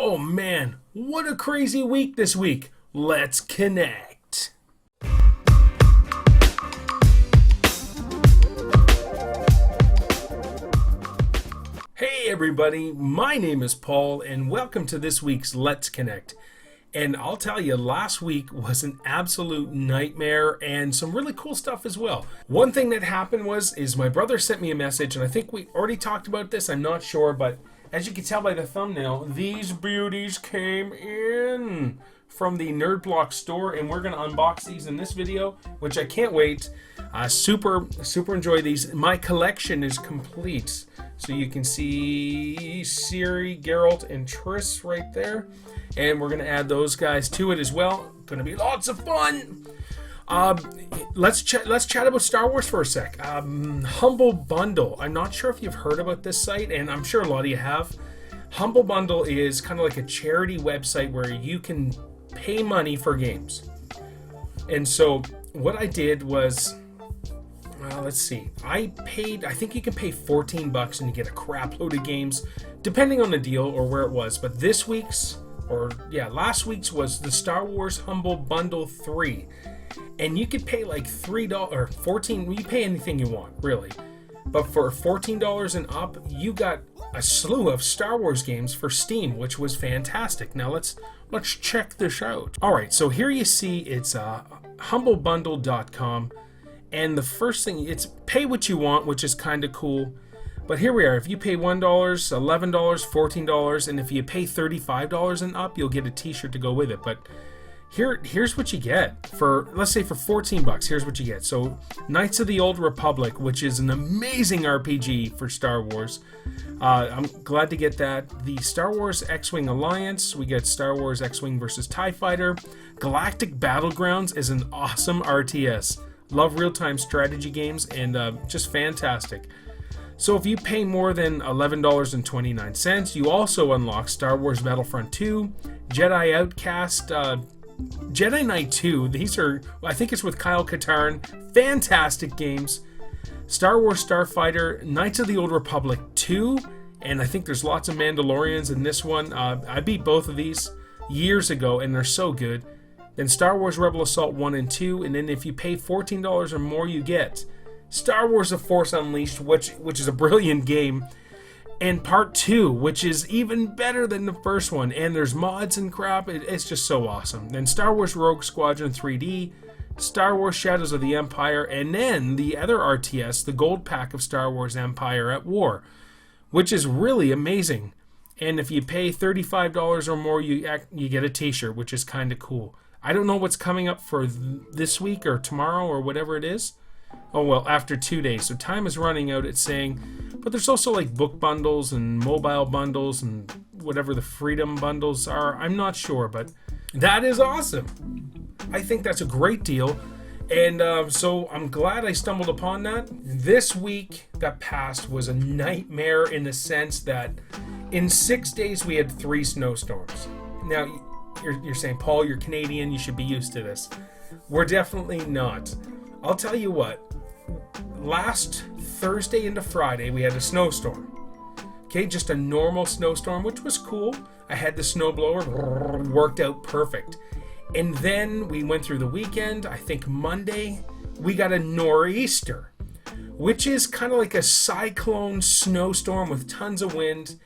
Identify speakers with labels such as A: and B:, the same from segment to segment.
A: Oh man, what a crazy week this week. Let's connect. Hey everybody, my name is Paul and welcome to this week's Let's Connect. And I'll tell you, last week was an absolute nightmare and some really cool stuff as well. One thing that happened is my brother sent me a message, and I think we already talked about this, I'm not sure, but as you can tell by the thumbnail, these beauties came in from the Nerd Block store, and we're going to unbox these in this video, which I can't wait. Super enjoy these. My collection is complete. So you can see Ciri, Geralt, and Triss right there. And we're going to add those guys to it as well. Going to be lots of fun. Let's chat about Star Wars for a sec. Humble Bundle. I'm not sure if you've heard about this site, and I'm sure a lot of you have. Humble Bundle is kind of like a charity website where you can pay money for games. And so what I did was, let's see, I think you can pay $14 and you get a crap load of games, depending on the deal or where it was. But last week's was the Star Wars Humble Bundle 3. And you could pay like $3 or $14, you pay anything you want, really. But for $14 and up, you got a slew of Star Wars games for Steam, which was fantastic. Now let's check this out. All right, so here you see it's humblebundle.com, and the first thing, it's pay what you want, which is kind of cool. But here we are. If you pay $1, $11, $14, and if you pay $35 and up, you'll get a t-shirt to go with it. But here's what you get for, let's say for $14, here's what you get. So Knights of the Old Republic, which is an amazing RPG for Star Wars. I'm glad to get that. The Star Wars X-Wing Alliance, we get Star Wars X-Wing versus TIE Fighter. Galactic Battlegrounds is an awesome RTS. Love real-time strategy games, and just fantastic. So if you pay more than $11.29, you also unlock Star Wars Battlefront 2, Jedi Outcast, Jedi Knight 2. These are, I think it's with Kyle Katarn. Fantastic games. Star Wars Starfighter, Knights of the Old Republic 2, and I think there's lots of Mandalorians in this one. I beat both of these years ago, and they're so good. Then Star Wars Rebel Assault 1 and 2, and then if you pay $14 or more, you get Star Wars The Force Unleashed, which is a brilliant game, and Part 2, which is even better than the first one, and there's mods and crap. It's just so awesome. Then Star Wars Rogue Squadron 3D, Star Wars Shadows of the Empire, and then the other RTS, the gold pack of Star Wars Empire at War, which is really amazing. And if you pay $35 or more, you get a t-shirt, which is kind of cool. I don't know what's coming up for this week or tomorrow or whatever it is. Oh, well, after 2 days. So time is running out, it's saying. But there's also like book bundles and mobile bundles and whatever the freedom bundles are. I'm not sure, but that is awesome. I think that's a great deal. And so I'm glad I stumbled upon that. This week that passed was a nightmare in the sense that in 6 days we had 3 snowstorms. Now, you're saying, Paul, you're Canadian, you should be used to this. We're definitely not. I'll tell you what, last Thursday into Friday, we had a snowstorm. Okay, just a normal snowstorm, which was cool. I had the snowblower, worked out perfect. And then we went through the weekend. I think Monday, we got a nor'easter, which is kind of like a cyclone snowstorm with tons of wind.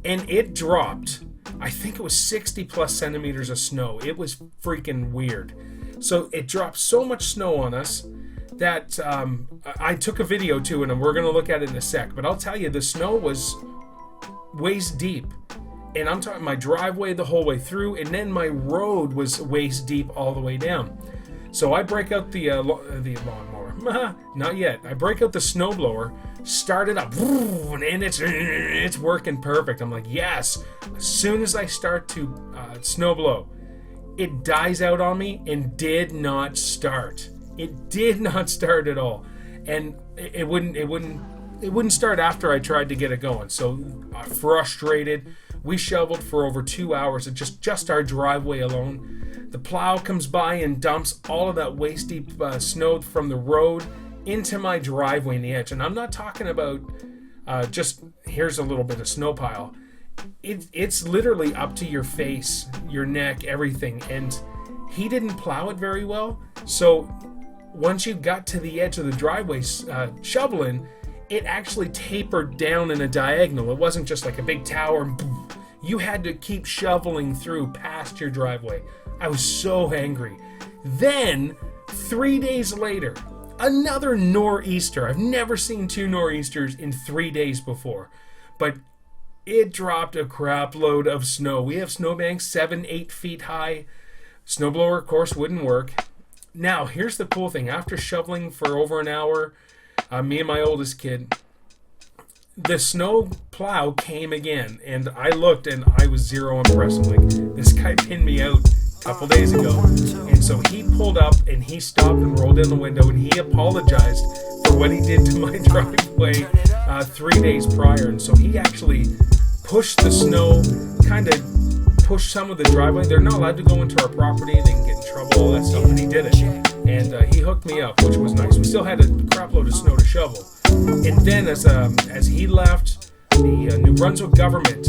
A: And it dropped, I think it was 60 plus centimeters of snow. It was freaking weird. So it dropped so much snow on us that I took a video to it, and we're going to look at it in a sec. But I'll tell you, the snow was waist deep. And I'm talking my driveway the whole way through, and then my road was waist deep all the way down. So I break out the lawnmower. Not yet. I break out the snowblower, start it up, and it's working perfect. I'm like, yes. As soon as I start to snowblow, it dies out on me and did not start. It did not start at all, and it wouldn't start after I tried to get it going. So frustrated. We shoveled for over 2 hours at just our driveway alone. The plow comes by and dumps all of that waist deep snow from the road into my driveway in the edge. And I'm not talking about just here's a little bit of snow pile. it's literally up to your face, your neck, everything. And he didn't plow it very well. So once you got to the edge of the driveway shoveling, it actually tapered down in a diagonal. It wasn't just like a big tower. Boom. You had to keep shoveling through past your driveway. I was so angry. Then, 3 days later, another nor'easter. I've never seen 2 nor'easters in 3 days before. But it dropped a crap load of snow. We have snowbanks 7-8 feet high. Snowblower, of course, wouldn't work. Now, here's the cool thing. After shoveling for over an hour, me and my oldest kid, the snow plow came again, and I looked and I was zero impressed. I'm like, this guy pinned me out a couple days ago. And so he pulled up and he stopped and rolled in the window and he apologized for what he did to my driveway 3 days prior. And so he actually pushed the snow, kind of pushed some of the driveway. They're not allowed to go into our property. They can get in trouble, all that stuff, and he did it. And he hooked me up, which was nice. We still had a crap load of snow to shovel. And then as he left, the New Brunswick government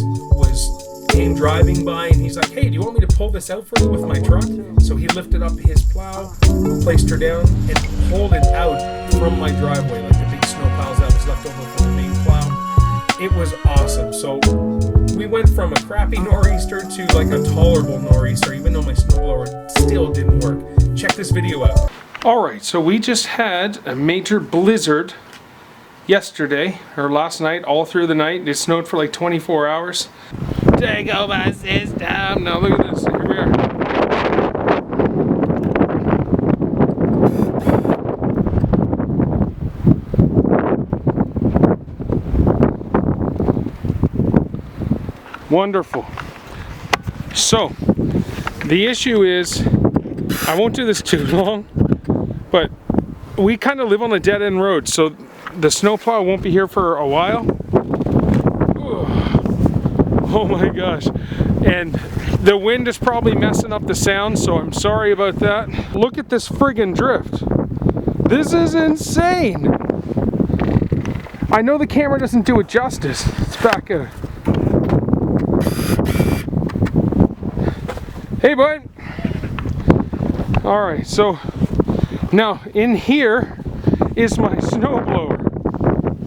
A: came driving by, and he's like, hey, do you want me to pull this out for you with my truck? So he lifted up his plow, placed her down, and pulled it out from my driveway, like the big snow piles that was left over from the main plow. It was awesome. So we went from a crappy nor'easter to like a tolerable nor'easter, even though my snowblower still didn't work. Check this video out. Alright, so we just had a major blizzard yesterday, or last night, all through the night. It snowed for like 24 hours. Take over system. Now look at this. Here we are. Wonderful. So, the issue is, I won't do this too long, but we kind of live on a dead-end road, so the snowplow won't be here for a while. Oh my gosh. And the wind is probably messing up the sound, so I'm sorry about that. Look at this friggin' drift. This is insane. I know the camera doesn't do it justice. It's back at it. Hey, bud. Alright, so now in here is my snowblower.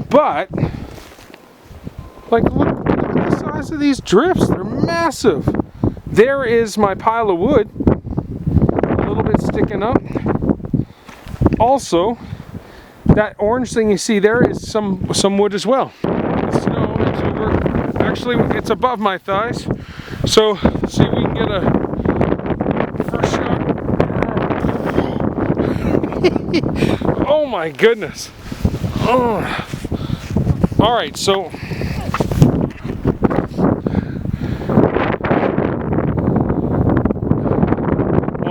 A: But, like, look at the size of these drifts. They're massive. There is my pile of wood, a little bit sticking up. Also, that orange thing you see there is some wood as well. The snow is over. Actually, it's above my thighs. So, see if we can get a first shot. Oh my goodness. Oh. All right, so I'm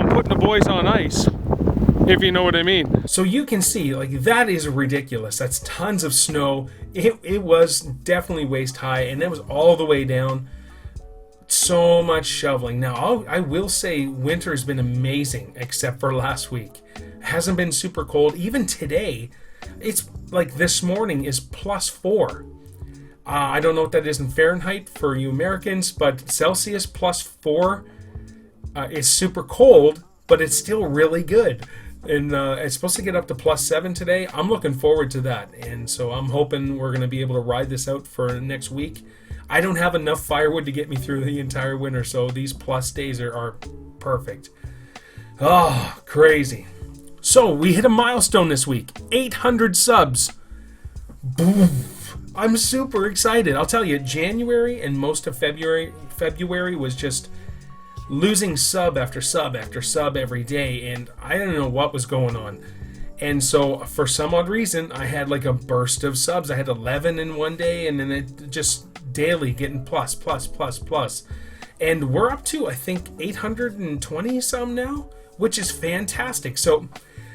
A: putting the boys on ice, if you know what I mean. So you can see, like, that is ridiculous. That's tons of snow. It was definitely waist high, and that was all the way down. So much shoveling. Now, I will say winter has been amazing, except for last week. It hasn't been super cold. Even today, it's like this morning is +4. I don't know what that is in Fahrenheit for you Americans, but Celsius +4 is super cold, but it's still really good. And it's supposed to get up to +7 today. I'm looking forward to that. And so I'm hoping we're going to be able to ride this out for next week. I don't have enough firewood to get me through the entire winter, so these plus days are perfect. Oh, crazy. So, we hit a milestone this week. 800 subs. Boom. I'm super excited. I'll tell you, January and most of February was just losing sub after sub after sub every day, and I didn't know what was going on. And so, for some odd reason, I had like a burst of subs. I had 11 in one day, and then it just daily getting plus. And we're up to, I think, 820 some now, which is fantastic. So,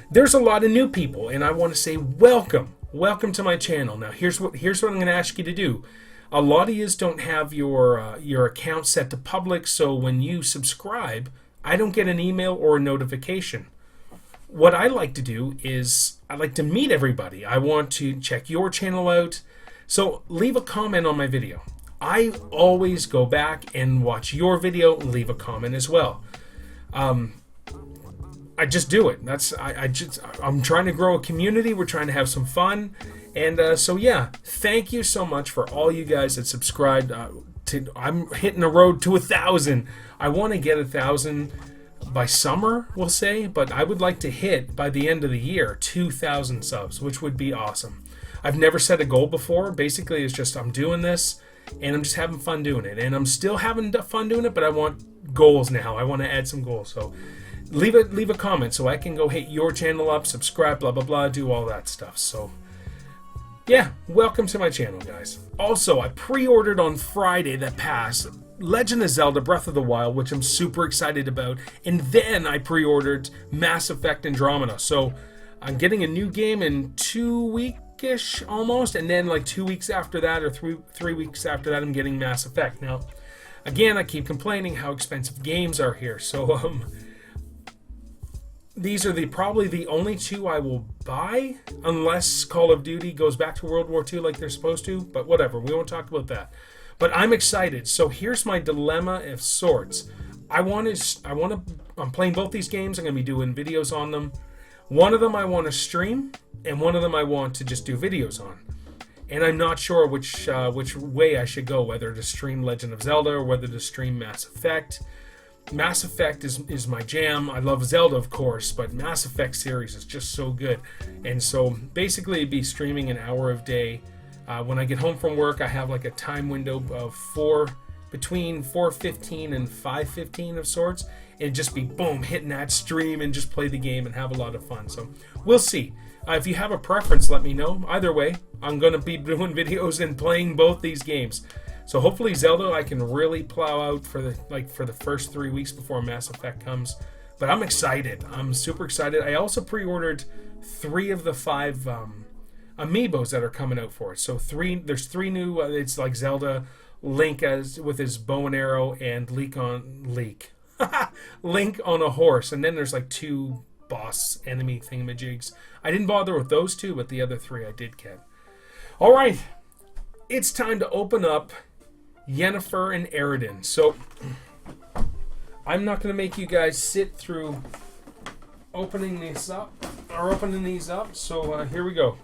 A: there's a lot of new people, and I want to say welcome to my channel. Now, here's what I'm going to ask you to do. A lot of you don't have your account set to public, so when you subscribe, I don't get an email or a notification. What I like to do is I like to meet everybody. I want to check your channel out. So leave a comment on my video. I always go back and watch your video and leave a comment as well. I just do it. I'm trying to grow a community. We're trying to have some fun. And so yeah, thank you so much for all you guys that subscribed. I'm hitting a road to 1,000. I want to get 1,000 by summer, we'll say, but I would like to hit by the end of the year 2,000 subs, which would be awesome. I've never set a goal before. Basically, it's just I'm doing this and I'm just having fun doing it, and I'm still having fun doing it, but I want goals now. I want to add some goals. So leave a comment so I can go hit your channel up, subscribe, blah blah blah, do all that stuff. So yeah, welcome to my channel, guys. Also, I pre-ordered on Friday that passed Legend of Zelda Breath of the Wild, which I'm super excited about, and then I pre-ordered Mass Effect Andromeda. So I'm getting a new game in 2 weeks-ish almost, and then like 2 weeks after that, or three weeks after that, I'm getting Mass Effect. Now, again, I keep complaining how expensive games are here, so these are probably the only two I will buy, unless Call of Duty goes back to World War II like they're supposed to, but whatever, we won't talk about that. But I'm excited. So here's my dilemma of sorts. I'm playing both these games. I'm going to be doing videos on them. One of them I want to stream, and one of them I want to just do videos on. And I'm not sure which way I should go, whether to stream Legend of Zelda or whether to stream Mass Effect. Mass Effect is my jam. I love Zelda, of course, but Mass Effect series is just so good. And so basically it'd be streaming an hour a day. When I get home from work, I have like a time window of between 4:15 and 5:15 of sorts. And just be boom, hitting that stream and just play the game and have a lot of fun. So we'll see. If you have a preference, let me know. Either way, I'm going to be doing videos and playing both these games. So hopefully Zelda I can really plow out for the first 3 weeks before Mass Effect comes. But I'm excited. I'm super excited. I also pre-ordered 3 of the 5 amiibos that are coming out for it. So there's 3 new. It's like Zelda, Link with his bow and arrow, and Link on a horse. And then there's like 2 boss enemy thingamajigs. I didn't bother with those 2, but the other 3 I did get. All right, it's time to open up Yennefer and Eredin. So I'm not going to make you guys sit through opening these up. So here we go.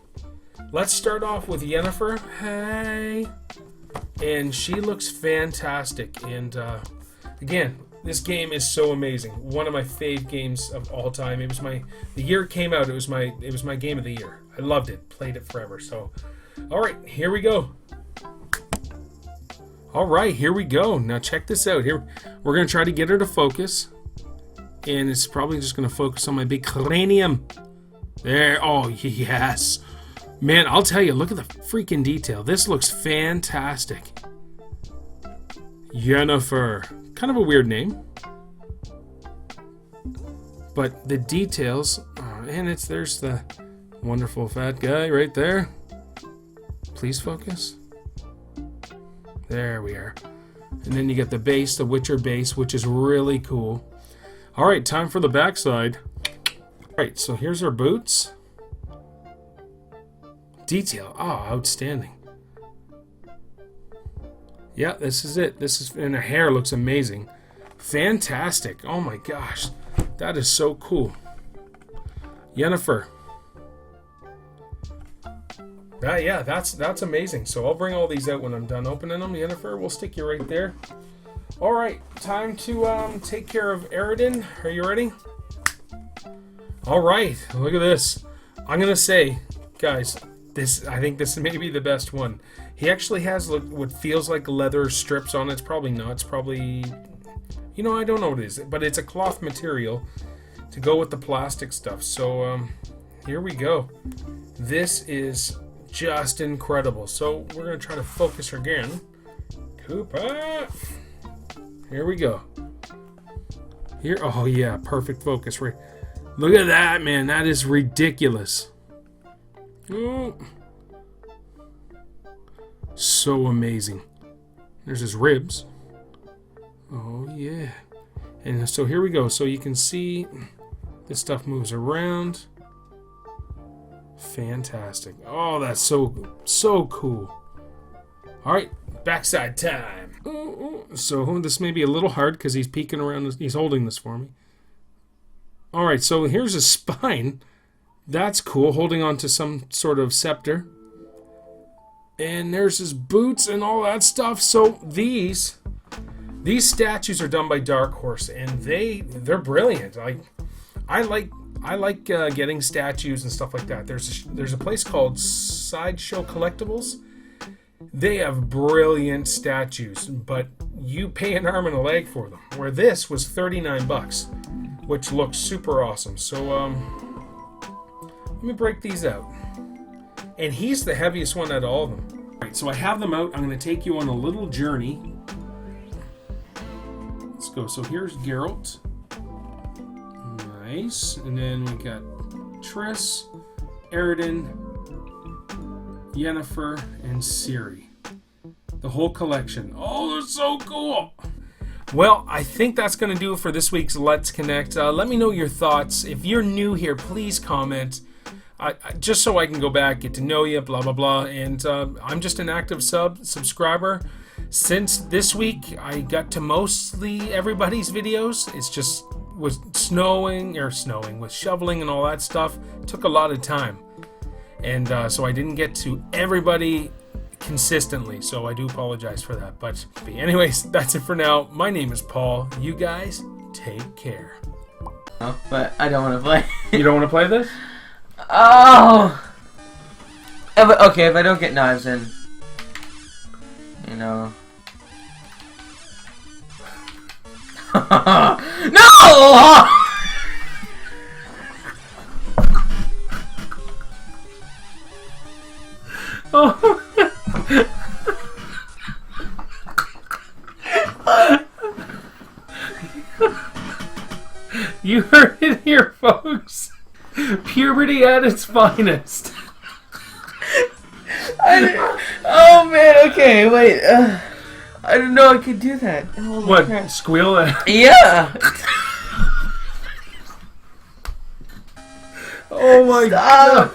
A: Let's start off with Yennefer. Hey, and she looks fantastic. And again, this game is so amazing. One of my fave games of all time. It was the year it came out. It was my game of the year. I loved it. Played it forever. So, all right, here we go. All right, here we go. Now check this out. Here we're gonna try to get her to focus, and it's probably just gonna focus on my big cranium. There. Oh yes, man. I'll tell you. Look at the freaking detail. This looks fantastic. Yennefer. Kind of a weird name, but the details. And there's the wonderful fat guy right there. Please focus. There we are. And then you get the base, the Witcher base, which is really cool. All right, time for the backside. All right, so here's our boots. Detail. Oh, outstanding. Yeah, this is it. And her hair looks amazing. Fantastic. Oh my gosh. That is so cool. Yennefer. Yeah, that's amazing. So I'll bring all these out when I'm done opening them. Yennefer, we'll stick you right there. All right, time to take care of Eredin. Are you ready? All right, look at this. I'm gonna say, guys, I think this may be the best one. He actually has what feels like leather strips on it. It's probably not. It's probably, I don't know what it is, but it's a cloth material to go with the plastic stuff. So here we go. This is just incredible. So we're gonna try to focus her again. Koopa. Here we go. Here. Oh yeah, perfect focus. Look at that, man. That is ridiculous. Ooh. So amazing. There's his ribs. Oh yeah. And so here we go. So you can see this stuff moves around. Fantastic. Oh, that's so cool. All right, Backside time. So this may be a little hard because he's peeking around. He's holding this for me. All right, so here's his spine. That's cool, holding on to some sort of scepter. And there's his boots and all that stuff. So these statues are done by Dark Horse, and they're brilliant. I like getting statues and stuff like that. There's a place called Sideshow Collectibles. They have brilliant statues, but you pay an arm and a leg for them. Where this was $39, which looks super awesome. So let me break these out. And he's the heaviest one out of all of them. All right, so I have them out. I'm going to take you on a little journey. Let's go. So here's Geralt. Nice. And then we got Triss, Eredin, Yennefer, and Ciri. The whole collection. Oh, they're so cool. Well, I think that's going to do it for this week's Let's Connect. Let me know your thoughts. If you're new here, please comment. Just so I can go back, get to know you, blah, blah, blah. And I'm just an active subscriber. Since this week, I got to mostly everybody's videos. It's just was with shoveling and all that stuff. It took a lot of time. And so I didn't get to everybody consistently. So I do apologize for that. But anyways, that's it for now. My name is Paul. You guys take care.
B: Oh, but I don't want to play.
A: You don't want to play this?
B: Oh! Okay, if I don't get knives in, you know. No!
A: Oh. You heard it here, folks. Puberty at its finest.
B: Oh man, okay, wait. I didn't know I could do that. Holy
A: what?
B: Crap.
A: Squeal at?
B: Yeah.
A: Oh my God.